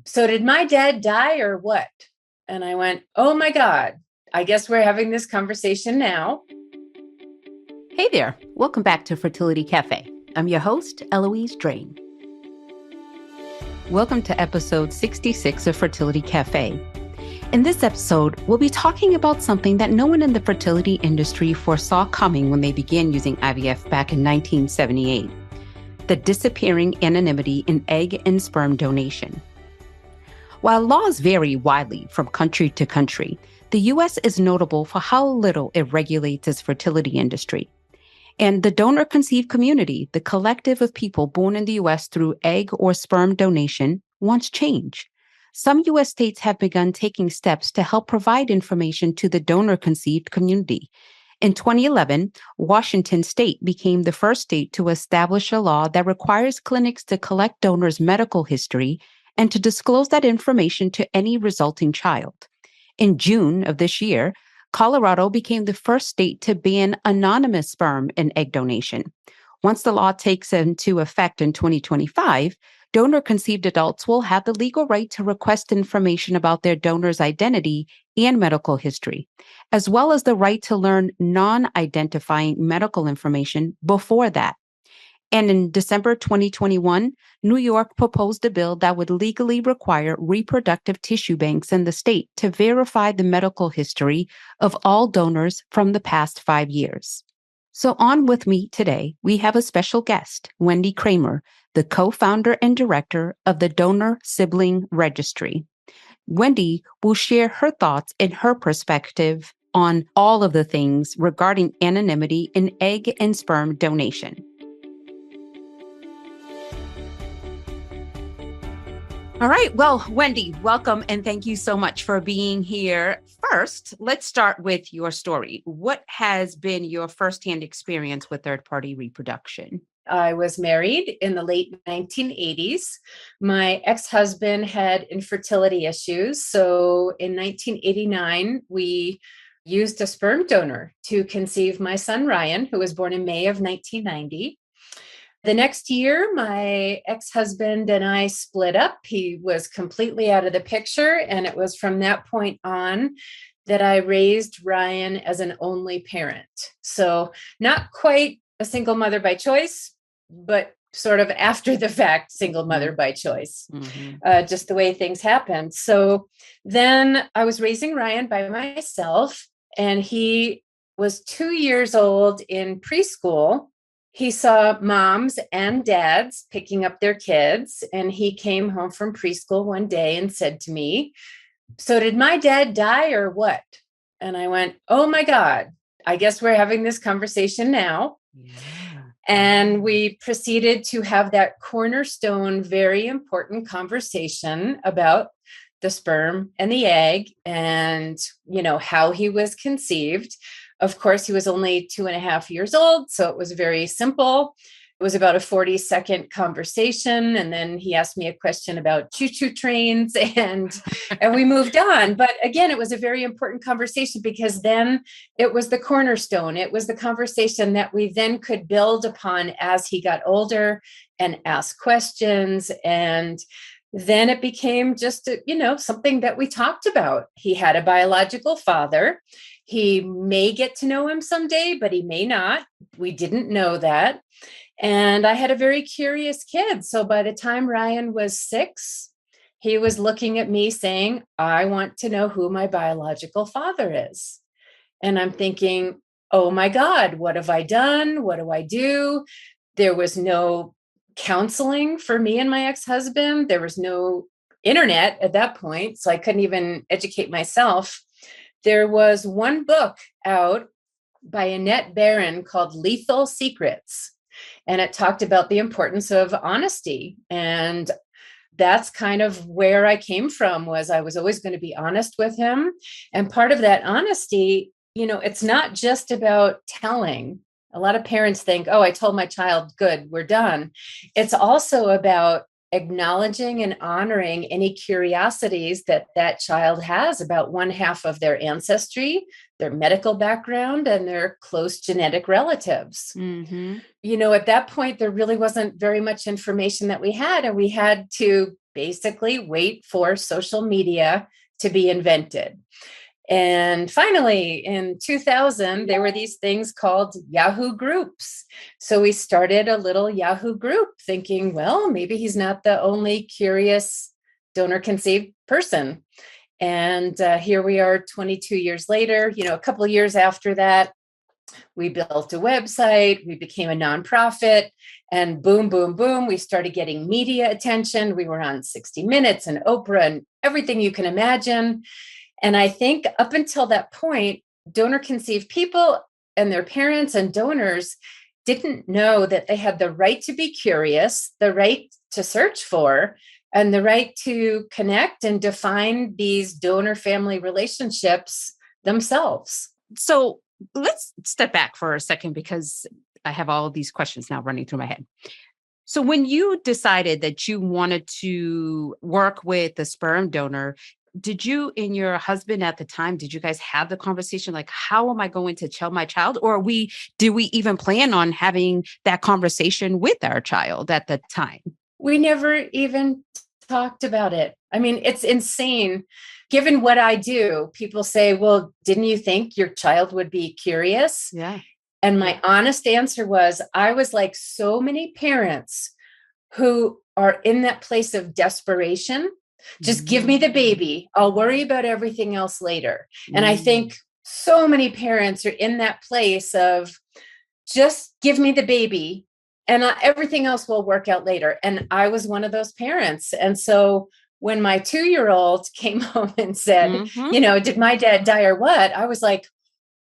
So did my dad die or what? And I went, oh my God, I guess we're having this conversation now. Hey there, welcome back to Fertility Cafe. I'm your host, Eloise Drain. Welcome to episode 66 of Fertility Cafe. In this episode, we'll be talking about something that no one in the fertility industry foresaw coming when they began using IVF back in 1978, the disappearing anonymity in egg and sperm donation. While laws vary widely from country to country, the U.S. is notable for how little it regulates its fertility industry. And the donor-conceived community, the collective of people born in the U.S. through egg or sperm donation, wants change. Some U.S. states have begun taking steps to help provide information to the donor-conceived community. In 2011, Washington state became the first state to establish a law that requires clinics to collect donors' medical history and to disclose that information to any resulting child. In June of this year, Colorado became the first state to ban anonymous sperm and egg donation. Once the law takes into effect in 2025, donor-conceived adults will have the legal right to request information about their donor's identity and medical history, as well as the right to learn non-identifying medical information before that. And in December 2021, New York proposed a bill that would legally require reproductive tissue banks in the state to verify the medical history of all donors from the past 5 years. So on with me today, we have a special guest, Wendy Kramer, the co-founder and director of the Donor Sibling Registry. Wendy will share her thoughts and her perspective on all of the things regarding anonymity in egg and sperm donation. All right. Well, Wendy, welcome and thank you so much for being here. First, let's start with your story. What has been your firsthand experience with third-party reproduction? I was married in the late 1980s. My ex-husband had infertility issues. So in 1989, we used a sperm donor to conceive my son, Ryan, who was born in May of 1990. The next year, my ex-husband and I split up. He was completely out of the picture. And it was from that point on that I raised Ryan as an only parent. So not quite a single mother by choice, but sort of after the fact, single mother by choice, just the way things happened. So then I was raising Ryan by myself, and he was 2 years old in preschool. He saw moms and dads picking up their kids, and he came home from preschool one day and said to me, so did my dad die or what? And I went, oh my God, I guess we're having this conversation now. Yeah. And we proceeded to have that cornerstone, very important conversation about the sperm and the egg and, how he was conceived. Of course, he was only 2.5 years old, so it was very simple. It was about a 40-second conversation, and then he asked me a question about choo-choo trains, and we moved on. But again, it was a very important conversation because then it was the cornerstone. It was the conversation that we then could build upon as he got older and ask questions. And then it became just, something that we talked about. He had a biological father. He may get to know him someday, but he may not. We didn't know that. And I had a very curious kid. So by the time Ryan was 6, he was looking at me saying, I want to know who my biological father is. And I'm thinking, oh my God, what have I done? What do I do? There was no counseling for me and my ex-husband. There was no internet at that point, so I couldn't even educate myself. There was one book out by Annette Barron called Lethal Secrets, and it talked about the importance of honesty. And that's kind of where I came from, was I was always going to be honest with him. And part of that honesty, it's not just about telling. A lot of parents think, oh, I told my child, good, we're done. It's also about acknowledging and honoring any curiosities that that child has about one half of their ancestry, their medical background, and their close genetic relatives. Mm-hmm. At that point, there really wasn't very much information that we had, and we had to basically wait for social media to be invented. And finally, in 2000, there were these things called Yahoo groups. So we started a little Yahoo group thinking, well, maybe he's not the only curious donor conceived person. And here we are 22 years later, a couple of years after that, we built a website, we became a nonprofit, and boom, boom, boom, we started getting media attention. We were on 60 Minutes and Oprah and everything you can imagine. And I think up until that point, donor conceived people and their parents and donors didn't know that they had the right to be curious, the right to search for, and the right to connect and define these donor family relationships themselves. So let's step back for a second, because I have all of these questions now running through my head. So when you decided that you wanted to work with the sperm donor, did you and your husband at the time, did you guys have the conversation like, how am I going to tell my child? Or do we even plan on having that conversation with our child at the time? We never even talked about it. I mean, it's insane. Given what I do, people say, well, didn't you think your child would be curious? Yeah. And my honest answer was, I was like so many parents who are in that place of desperation. Just give me the baby. I'll worry about everything else later. And I think so many parents are in that place of just give me the baby and everything else will work out later. And I was one of those parents. And so when my 2-year-old came home and said, did my dad die or what? I was like,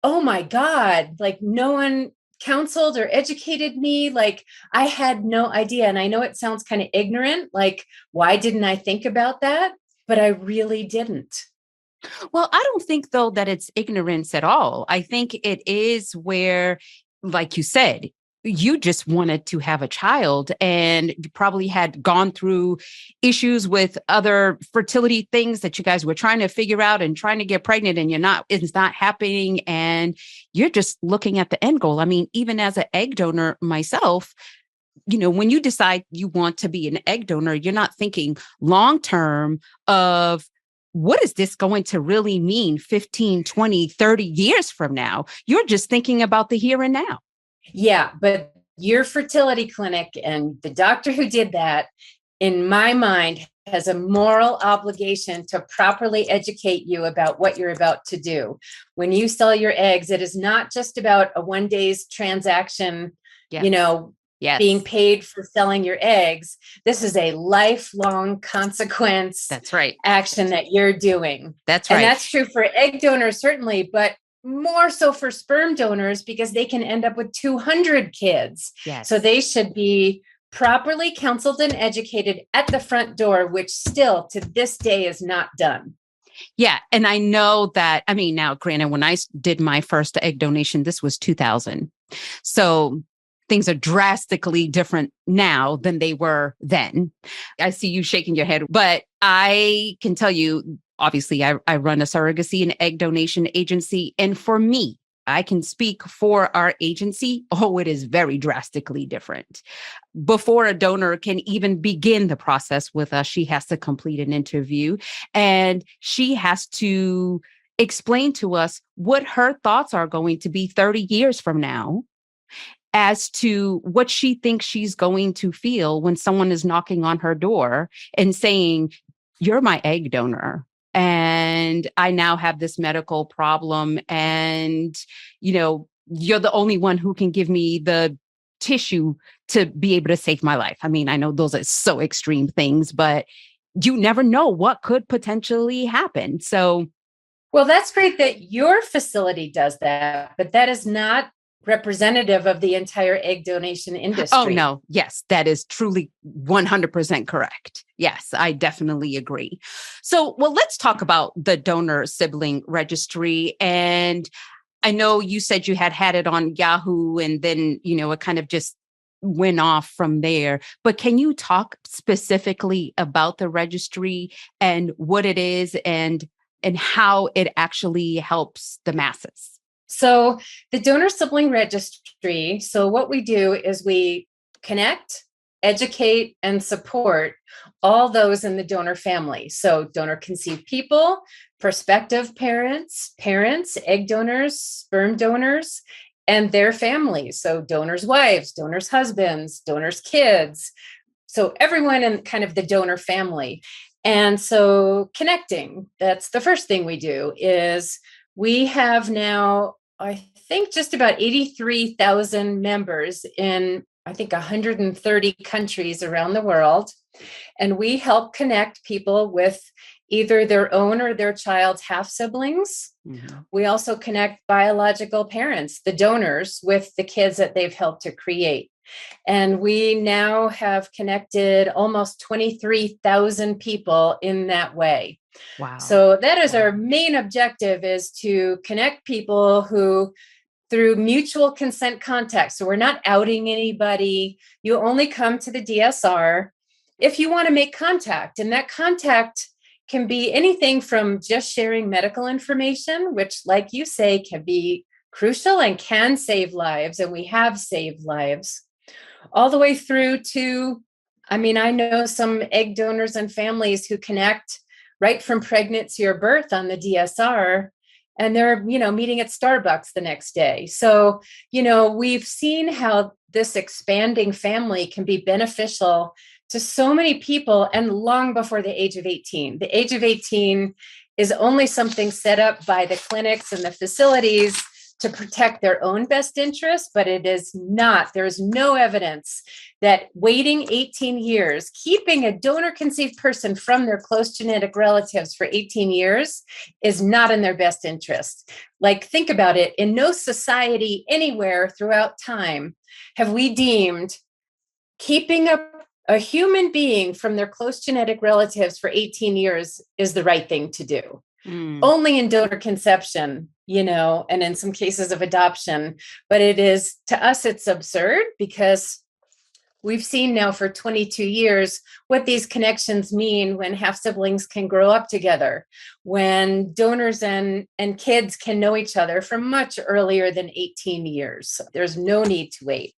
oh my God, like no one counseled or educated me. Like I had no idea. And I know it sounds kind of ignorant. Like, why didn't I think about that? But I really didn't. Well, I don't think though that it's ignorance at all. I think it is where, like you said, you just wanted to have a child and you probably had gone through issues with other fertility things that you guys were trying to figure out and trying to get pregnant and it's not happening. And you're just looking at the end goal. I mean, even as an egg donor myself, when you decide you want to be an egg donor, you're not thinking long-term of what is this going to really mean 15, 20, 30 years from now? You're just thinking about the here and now. Yeah, but your fertility clinic and the doctor who did that, in my mind, has a moral obligation to properly educate you about what you're about to do. When you sell your eggs, it is not just about a one-day's transaction, being paid for selling your eggs. This is a lifelong consequence. That's right. Action that you're doing. That's right. And that's true for egg donors, certainly, but more so for sperm donors because they can end up with 200 kids. Yes. So they should be properly counseled and educated at the front door, which still to this day is not done. Yeah. And I know that, now granted, when I did my first egg donation, this was 2000. So things are drastically different now than they were then. I see you shaking your head, but I can tell you, obviously, I run a surrogacy and egg donation agency. And for me, I can speak for our agency. Oh, it is very drastically different. Before a donor can even begin the process with us, she has to complete an interview and she has to explain to us what her thoughts are going to be 30 years from now as to what she thinks she's going to feel when someone is knocking on her door and saying, you're my egg donor. And I now have this medical problem and, you're the only one who can give me the tissue to be able to save my life. I know those are so extreme things, but you never know what could potentially happen. So. Well, that's great that your facility does that, but that is not representative of the entire egg donation industry. Oh, no. Yes, that is truly 100% correct. Yes, I definitely agree. So, let's talk about the Donor Sibling Registry. And I know you said you had it on Yahoo and then, it kind of just went off from there. But can you talk specifically about the registry and what it is and how it actually helps the masses? So the Donor Sibling Registry, so what we do is we connect, educate, and support all those in the donor family. So donor conceived people, prospective parents, egg donors, sperm donors, and their families. So donors' wives, donors' husbands, donors' kids. So everyone in kind of the donor family. And so connecting, that's the first thing we do is we have now, I think, just about 83,000 members in, I think, 130 countries around the world. And we help connect people with either their own or their child's half siblings. Mm-hmm. We also connect biological parents, the donors, with the kids that they've helped to create. And we now have connected almost 23,000 people in that way. Wow. So that is our main objective, is to connect people who, through mutual consent contact. So we're not outing anybody. You only come to the DSR if you want to make contact. And that contact can be anything from just sharing medical information, which, like you say, can be crucial and can save lives. And we have saved lives, all the way through to, I mean, I know some egg donors and families who connect right from pregnancy or birth on the DSR, and they're, meeting at Starbucks the next day. So, we've seen how this expanding family can be beneficial to so many people, and long before the age of 18. The age of 18 is only something set up by the clinics and the facilities to protect their own best interest, but it is not. There is no evidence that waiting 18 years, keeping a donor-conceived person from their close genetic relatives for 18 years is not in their best interest. Like, think about it. In no society anywhere throughout time have we deemed keeping a human being from their close genetic relatives for 18 years is the right thing to do. Only in donor conception, and in some cases of adoption. But it is, to us, it's absurd, because we've seen now for 22 years what these connections mean when half siblings can grow up together, when donors and kids can know each other from much earlier than 18 years. There's no need to wait.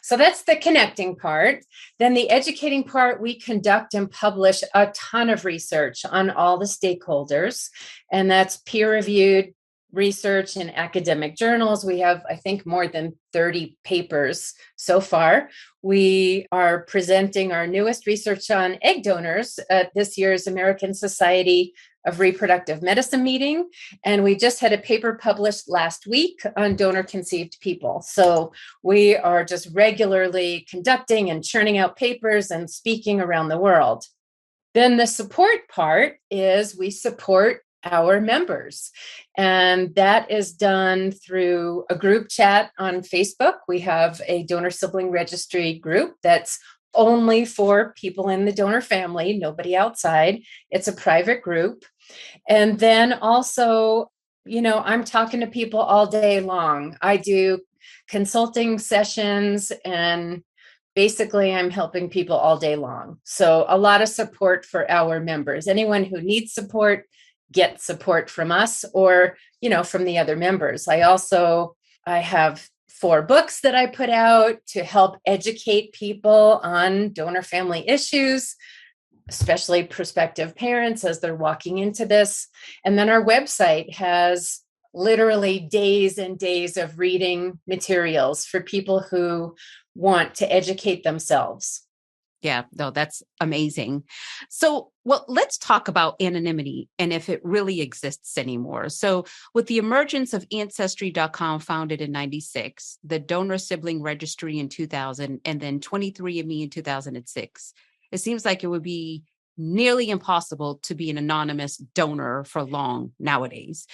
So that's the connecting part. Then the educating part, we conduct and publish a ton of research on all the stakeholders, and that's peer-reviewed research in academic journals. We have, I think, more than 30 papers so far. We are presenting our newest research on egg donors at this year's American Society of Reproductive Medicine meeting. And we just had a paper published last week on donor-conceived people. So we are just regularly conducting and churning out papers and speaking around the world. Then the support part is we support our members. And that is done through a group chat on Facebook. We have a Donor Sibling Registry group that's only for people in the donor family, nobody outside. It's a private group. And then also, I'm talking to people all day long. I do consulting sessions, and basically I'm helping people all day long. So a lot of support for our members. Anyone who needs support, get support from us or, from the other members. I have 4 books that I put out to help educate people on donor family issues, especially prospective parents as they're walking into this. And then our website has literally days and days of reading materials for people who want to educate themselves. Yeah, no, that's amazing. So, let's talk about anonymity and if it really exists anymore. So with the emergence of Ancestry.com founded in 96, the Donor Sibling Registry in 2000, and then 23andMe in 2006, it seems like it would be nearly impossible to be an anonymous donor for long nowadays.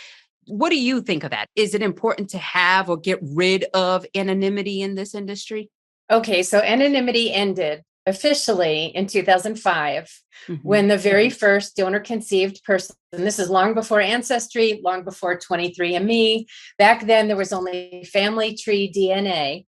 What do you think of that? Is it important to have or get rid of anonymity in this industry? Okay, so anonymity ended officially in 2005, when the very first donor conceived person, and this is long before Ancestry, long before 23andMe. Back then, there was only family tree DNA.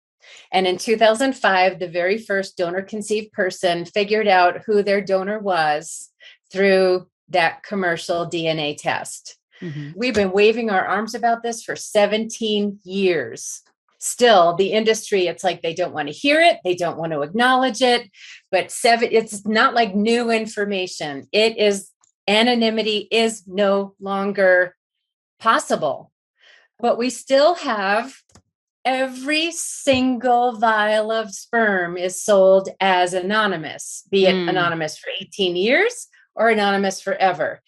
And in 2005, the very first donor conceived person figured out who their donor was through that commercial DNA test. Mm-hmm. We've been waving our arms about this for 17 years. Still, the industry, it's like they don't want to hear it. They don't want to acknowledge it. But it's not like new information. Anonymity is no longer possible. But we still have every single vial of sperm is sold as anonymous, be it anonymous for 18 years or anonymous forever.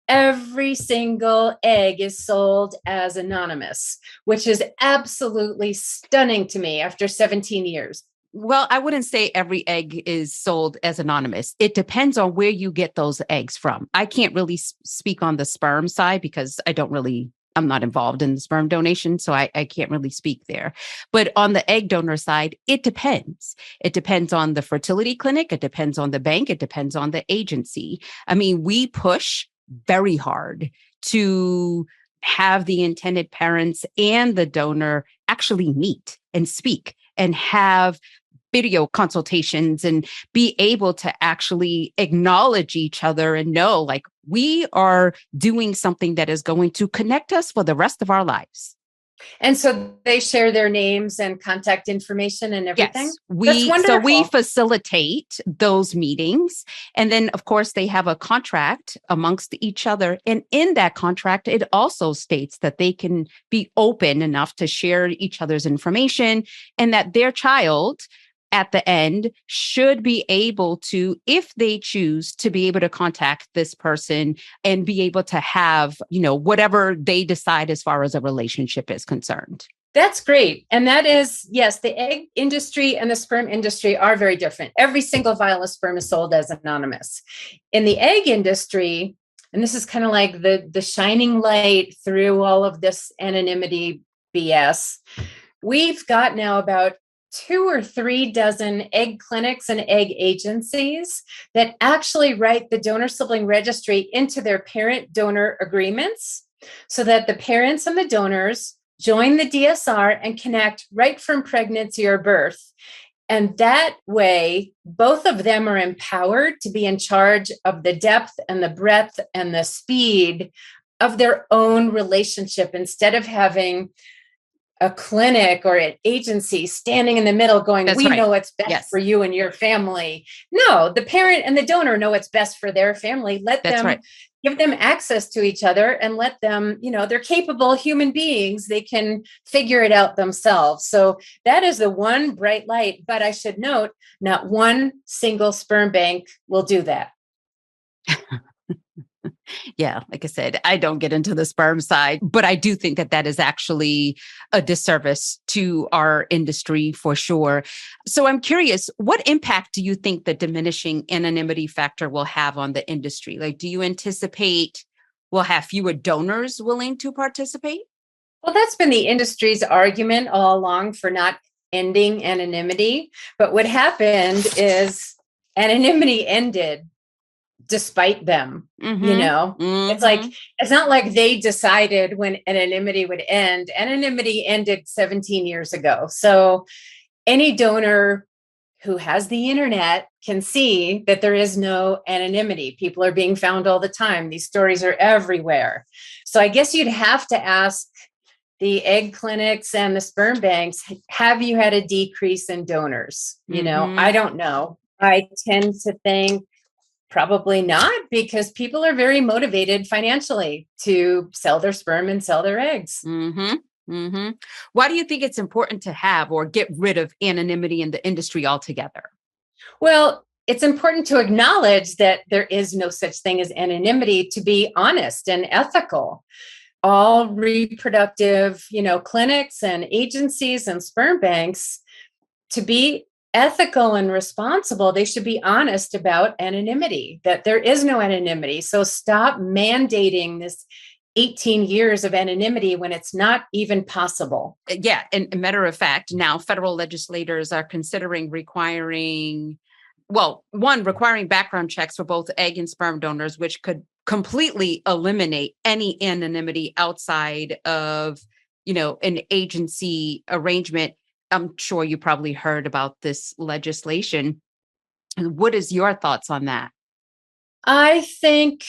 Every single egg is sold as anonymous, which is absolutely stunning to me after 17 years. Well, I wouldn't say every egg is sold as anonymous. It depends on where you get those eggs from. I can't really speak on the sperm side because I'm not involved in the sperm donation, so I can't really speak there. But on the egg donor side, it depends. It depends on the fertility clinic. It depends on the bank. It depends on the agency. I mean, we push very hard to have the intended parents and the donor actually meet and speak and have video consultations and be able to actually acknowledge each other and know, like, we are doing something that is going to connect us for the rest of our lives. And so they share their names and contact information and everything? Yes, we facilitate those meetings. And then, of course, they have a contract amongst each other. And in that contract, it also states that they can be open enough to share each other's information and that their child at the end should be able to, if they choose, to be able to contact this person and be able to have, whatever they decide as far as a relationship is concerned. That's great. And that is, yes, the egg industry and the sperm industry are very different. Every single vial of sperm is sold as anonymous. In the egg industry, and this is kind of like the shining light through all of this anonymity BS, we've got now about 2 or 3 dozen egg clinics and egg agencies that actually write the Donor Sibling Registry into their parent-donor agreements so that the parents and the donors join the DSR and connect right from pregnancy or birth. And that way, both of them are empowered to be in charge of the depth and the breadth and the speed of their own relationship instead of having a clinic or an agency standing in the middle going, That's right. know what's best for you and your family. No, the parent and the donor know what's best for their family. Give them access to each other and let them, they're capable human beings. They can figure it out themselves. So that is the one bright light. But I should note, not one single sperm bank will do that. Yeah, like I said, I don't get into the sperm side, but I do think that is actually a disservice to our industry for sure. So I'm curious, what impact do you think the diminishing anonymity factor will have on the industry? Like, do you anticipate we'll have fewer donors willing to participate? Well, that's been the industry's argument all along for not ending anonymity. But what happened is anonymity ended despite them, It's not like they decided when anonymity would end. Anonymity ended 17 years ago. So any donor who has the internet can see that there is no anonymity. People are being found all the time. These stories are everywhere. So I guess you'd have to ask the egg clinics and the sperm banks, have you had a decrease in donors? I don't know. I tend to think probably not, because people are very motivated financially to sell their sperm and sell their eggs. Mm-hmm. Mm-hmm. Why do you think it's important to have or get rid of anonymity in the industry altogether? Well, it's important to acknowledge that there is no such thing as anonymity, to be honest and ethical. All reproductive, clinics and agencies and sperm banks, to be ethical and responsible, they should be honest about anonymity, that there is no anonymity. So stop mandating this 18 years of anonymity when it's not even possible. Yeah. And a matter of fact, now federal legislators are considering requiring background checks for both egg and sperm donors, which could completely eliminate any anonymity outside of, an agency arrangement. I'm sure you probably heard about this legislation. What is your thoughts on that? I think,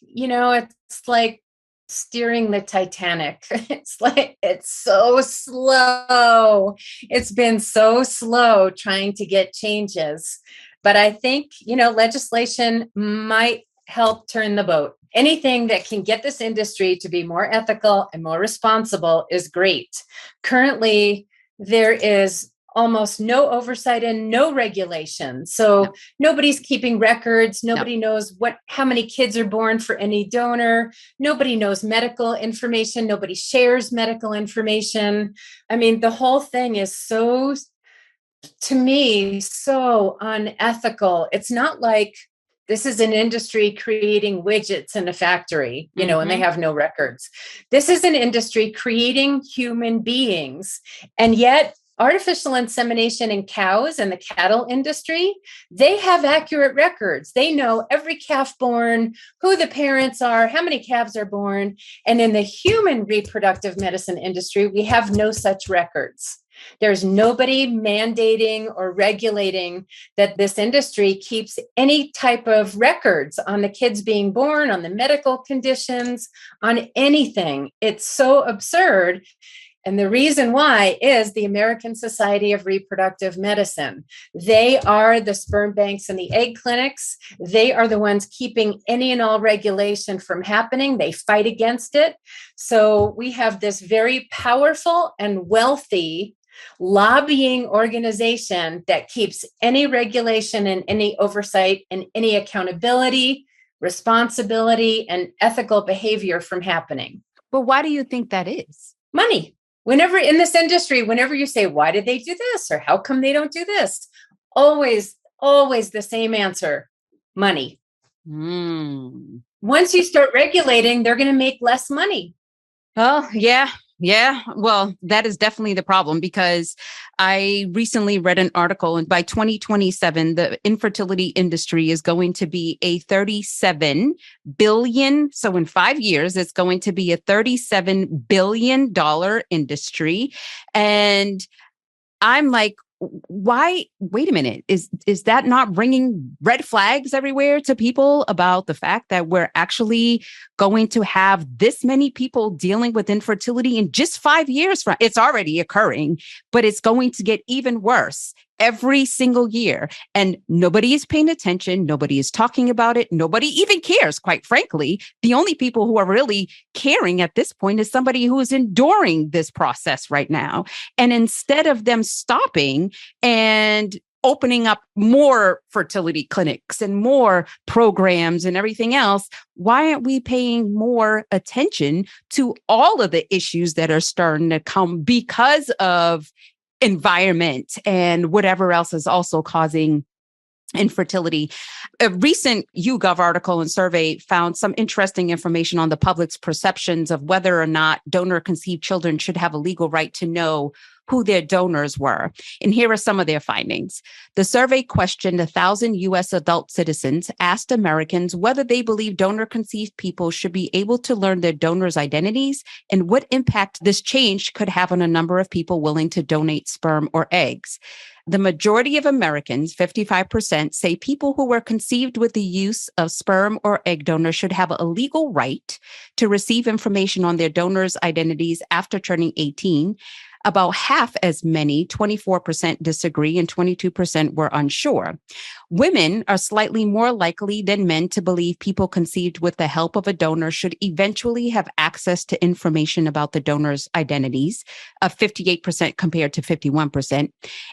it's like steering the Titanic. It's so slow. It's been so slow trying to get changes. But I think, legislation might help turn the boat. Anything that can get this industry to be more ethical and more responsible is great. Currently, there is almost no oversight and no regulation. So nobody's keeping records. Nobody knows how many kids are born for any donor. Nobody knows medical information. Nobody shares medical information. I mean, the whole thing is so, to me, so unethical. It's not like this is an industry creating widgets in a factory, and they have no records. This is an industry creating human beings. And yet, artificial insemination in cows and the cattle industry, they have accurate records. They know every calf born, who the parents are, how many calves are born. And in the human reproductive medicine industry, we have no such records. There's nobody mandating or regulating that this industry keeps any type of records on the kids being born, on the medical conditions, on anything. It's so absurd. And the reason why is the American Society of Reproductive Medicine. They are the sperm banks and the egg clinics. They are the ones keeping any and all regulation from happening. They fight against it. So we have this very powerful and wealthy lobbying organization that keeps any regulation and any oversight and any accountability, responsibility, and ethical behavior from happening. But why do you think that is? Money. Whenever in this industry, whenever you say, why did they do this? Or how come they don't do this? Always the same answer, money. Once you start regulating, they're going to make less money. Oh, yeah. Yeah, well, that is definitely the problem, because I recently read an article, and by 2027, the infertility industry is going to be a 37 billion. So in 5 years, it's going to be a $37 billion industry. And I'm like, why? Wait a minute. Is that not bringing red flags everywhere to people about the fact that we're actually going to have this many people dealing with infertility in just 5 years? It's already occurring, but it's going to get even worse every single year. And nobody is paying attention. Nobody is talking about it. Nobody even cares, quite frankly. The only people who are really caring at this point is somebody who is enduring this process right now. And instead of them stopping and opening up more fertility clinics and more programs and everything else, why aren't we paying more attention to all of the issues that are starting to come because of environment and whatever else is also causing infertility? A recent YouGov article and survey found some interesting information on the public's perceptions of whether or not donor-conceived children should have a legal right to know who their donors were. And here are some of their findings. The survey questioned 1,000 U.S. adult citizens, asked Americans whether they believe donor-conceived people should be able to learn their donors' identities and what impact this change could have on a number of people willing to donate sperm or eggs. The majority of Americans, 55%, say people who were conceived with the use of sperm or egg donors should have a legal right to receive information on their donors' identities after turning 18. About half as many, 24%, disagree and 22% were unsure. Women are slightly more likely than men to believe people conceived with the help of a donor should eventually have access to information about the donor's identities, 58% compared to 51%.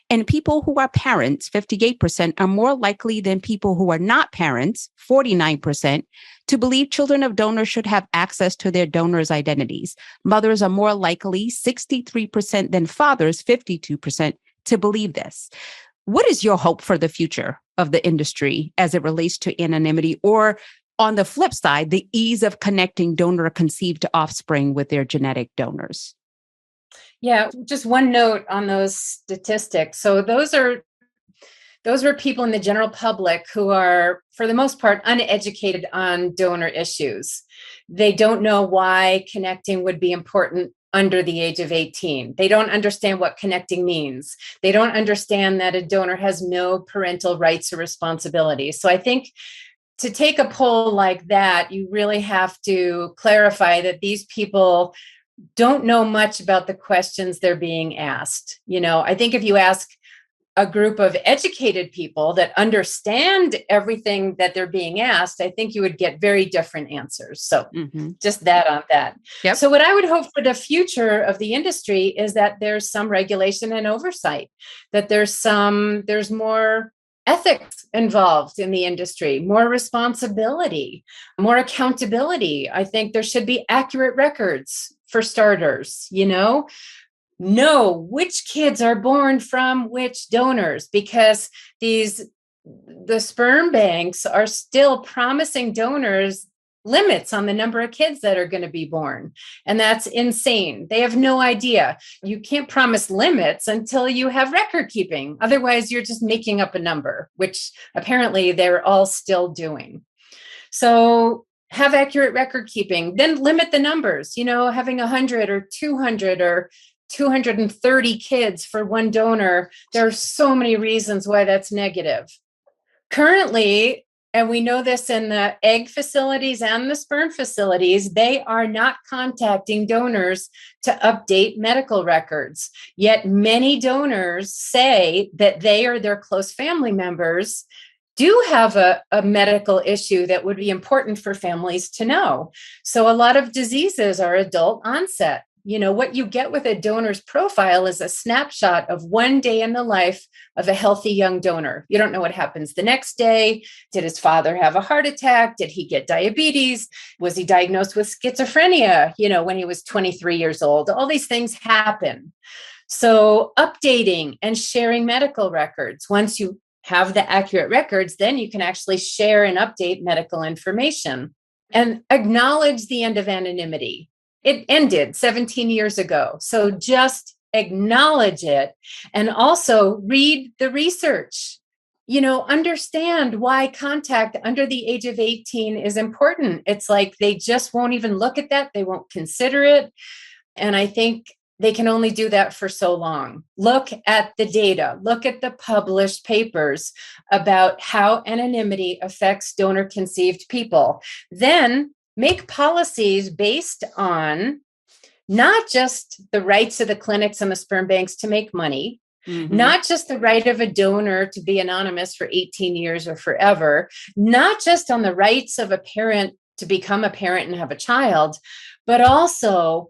And people who are parents, 58%, are more likely than people who are not parents, 49%, to believe children of donors should have access to their donors' identities. Mothers are more likely, 63%, than fathers, 52%, to believe this. What is your hope for the future of the industry as it relates to anonymity, or on the flip side, the ease of connecting donor-conceived offspring with their genetic donors? Yeah, just one note on those statistics. So those were people in the general public who are, for the most part, uneducated on donor issues. They don't know why connecting would be important under the age of 18. They don't understand what connecting means. They don't understand that a donor has no parental rights or responsibilities. So I think to take a poll like that, you really have to clarify that these people don't know much about the questions they're being asked. I think if you ask a group of educated people that understand everything that they're being asked, I think you would get very different answers. So just that on that. Yep. So what I would hope for the future of the industry is that there's some regulation and oversight, that there's more ethics involved in the industry, more responsibility, more accountability. I think there should be accurate records for starters, know which kids are born from which donors, because the sperm banks are still promising donors limits on the number of kids that are going to be born. And that's insane. They have no idea. You can't promise limits until you have record keeping. Otherwise, you're just making up a number, which apparently they're all still doing. So have accurate record keeping, then limit the numbers, having 100 or 200 or 230 kids for one donor. There are so many reasons why that's negative. Currently, and we know this in the egg facilities and the sperm facilities, they are not contacting donors to update medical records. Yet many donors say that they or their close family members do have a medical issue that would be important for families to know. So a lot of diseases are adult onset. What you get with a donor's profile is a snapshot of one day in the life of a healthy young donor. You don't know what happens the next day. Did his father have a heart attack? Did he get diabetes? Was he diagnosed with schizophrenia, when he was 23 years old? All these things happen. So updating and sharing medical records. Once you have the accurate records, then you can actually share and update medical information and acknowledge the end of anonymity. It ended 17 years ago. So just acknowledge it and also read the research. Understand why contact under the age of 18 is important. It's like they just won't even look at that. They won't consider it. And I think they can only do that for so long. Look at the data, look at the published papers about how anonymity affects donor conceived people. Then make policies based on not just the rights of the clinics and the sperm banks to make money, not just the right of a donor to be anonymous for 18 years or forever, not just on the rights of a parent to become a parent and have a child, but also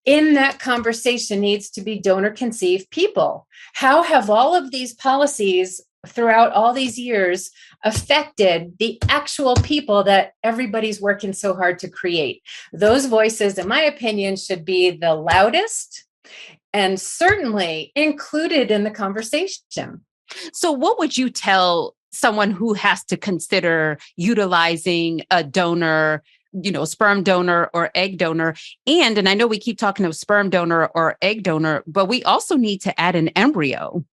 in that conversation needs to be donor conceived people. How have all of these policies throughout all these years affected the actual people that everybody's working so hard to create? Those voices, in my opinion, should be the loudest and certainly included in the conversation. So what would you tell someone who has to consider utilizing a donor, sperm donor or egg donor? And I know we keep talking of sperm donor or egg donor, but we also need to add an embryo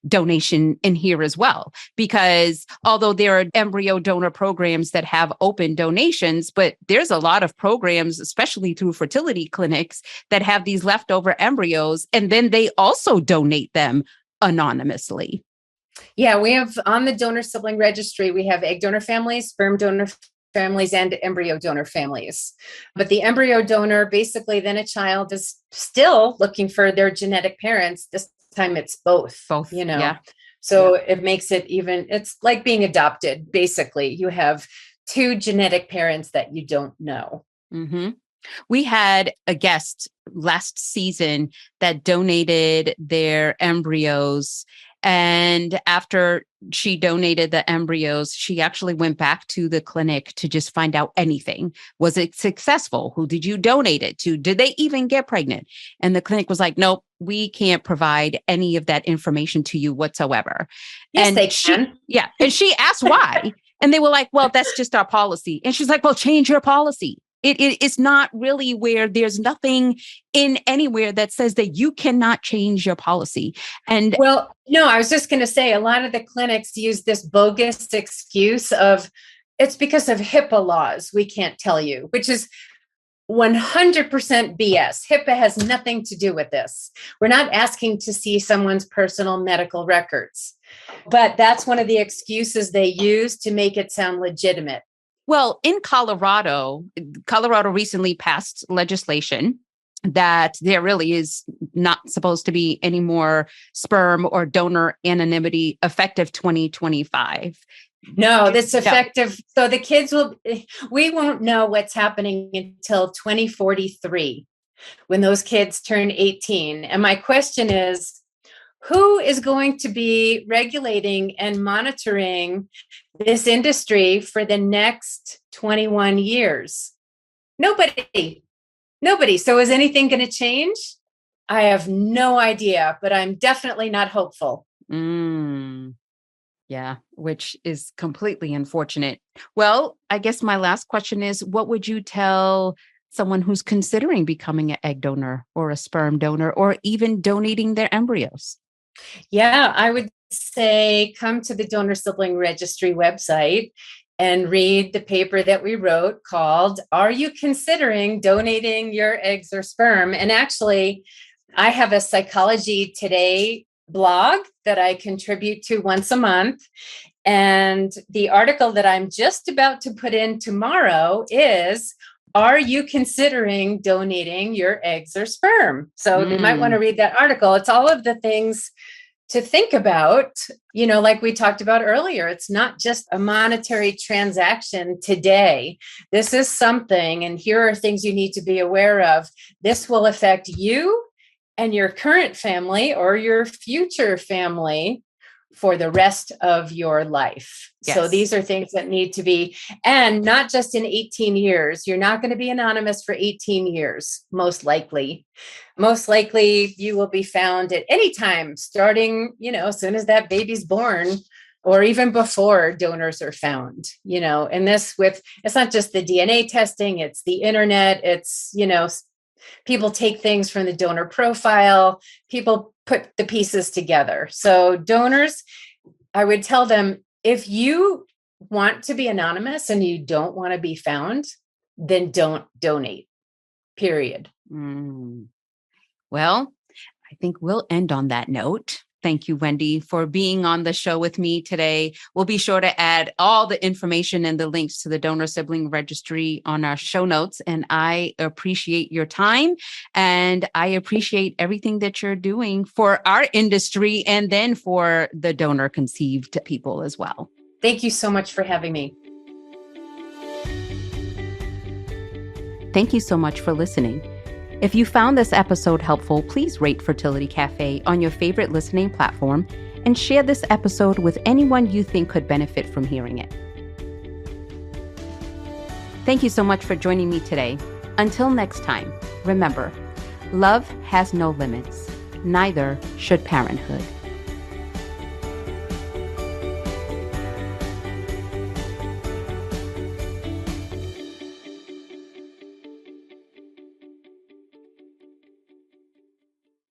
donation in here as well, because although there are embryo donor programs that have open donations, but there's a lot of programs, especially through fertility clinics, that have these leftover embryos, and then they also donate them anonymously. Yeah, we have on the Donor Sibling Registry, we have egg donor families, sperm donor families, and embryo donor families. But the embryo donor, basically, then a child is still looking for their genetic parents. This time it's both. Yeah. So it makes it it's like being adopted. Basically, you have two genetic parents that you don't know. We had a guest last season that donated their embryos. And after she donated the embryos, she actually went back to the clinic to just find out anything. Was it successful? Who did you donate it to? Did they even get pregnant? And the clinic was like, nope, we can't provide any of that information to you whatsoever. Yes, and they can. And she asked why. And they were like, well, that's just our policy. And she's like, well, change your policy. It's not really where there's nothing in anywhere that says that you cannot change your policy. And well, no, I was just going to say a lot of the clinics use this bogus excuse of it's because of HIPAA laws. We can't tell you, which is 100% BS. HIPAA has nothing to do with this. We're not asking to see someone's personal medical records, but that's one of the excuses they use to make it sound legitimate. Well, in Colorado recently passed legislation that there really is not supposed to be any more sperm or donor anonymity effective 2025. No, that's effective. So the kids we won't know what's happening until 2043 when those kids turn 18. And my question is, who is going to be regulating and monitoring this industry for the next 21 years? Nobody. So is anything going to change? I have no idea, but I'm definitely not hopeful. Yeah, which is completely unfortunate. Well, I guess my last question is, what would you tell someone who's considering becoming an egg donor or a sperm donor or even donating their embryos? Yeah, I would say come to the Donor Sibling Registry website and read the paper that we wrote called, Are You Considering Donating Your Eggs or Sperm? And actually, I have a Psychology Today blog that I contribute to once a month. And the article that I'm just about to put in tomorrow is, Are you considering donating your eggs or sperm? So you might want to read that article. It's all of the things to think about, like we talked about earlier. It's not just a monetary transaction today. This is something, and here are things you need to be aware of. This will affect you and your current family or your future family for the rest of your life. Yes. So these are things that need to be, and not just in 18 years. You're not going to be anonymous for 18 years, most likely. Most likely you will be found at any time, starting, as soon as that baby's born, or even before donors are found, and it's not just the DNA testing, it's the internet, it's, people take things from the donor profile, people put the pieces together. So donors, I would tell them, if you want to be anonymous and you don't want to be found, then don't donate, period. Well, I think we'll end on that note. Thank you, Wendy, for being on the show with me today. We'll be sure to add all the information and the links to the Donor Sibling Registry on our show notes. And I appreciate your time, and I appreciate everything that you're doing for our industry and then for the donor conceived people as well. Thank you so much for having me. Thank you so much for listening. If you found this episode helpful, please rate Fertility Cafe on your favorite listening platform and share this episode with anyone you think could benefit from hearing it. Thank you so much for joining me today. Until next time, remember, love has no limits. Neither should parenthood.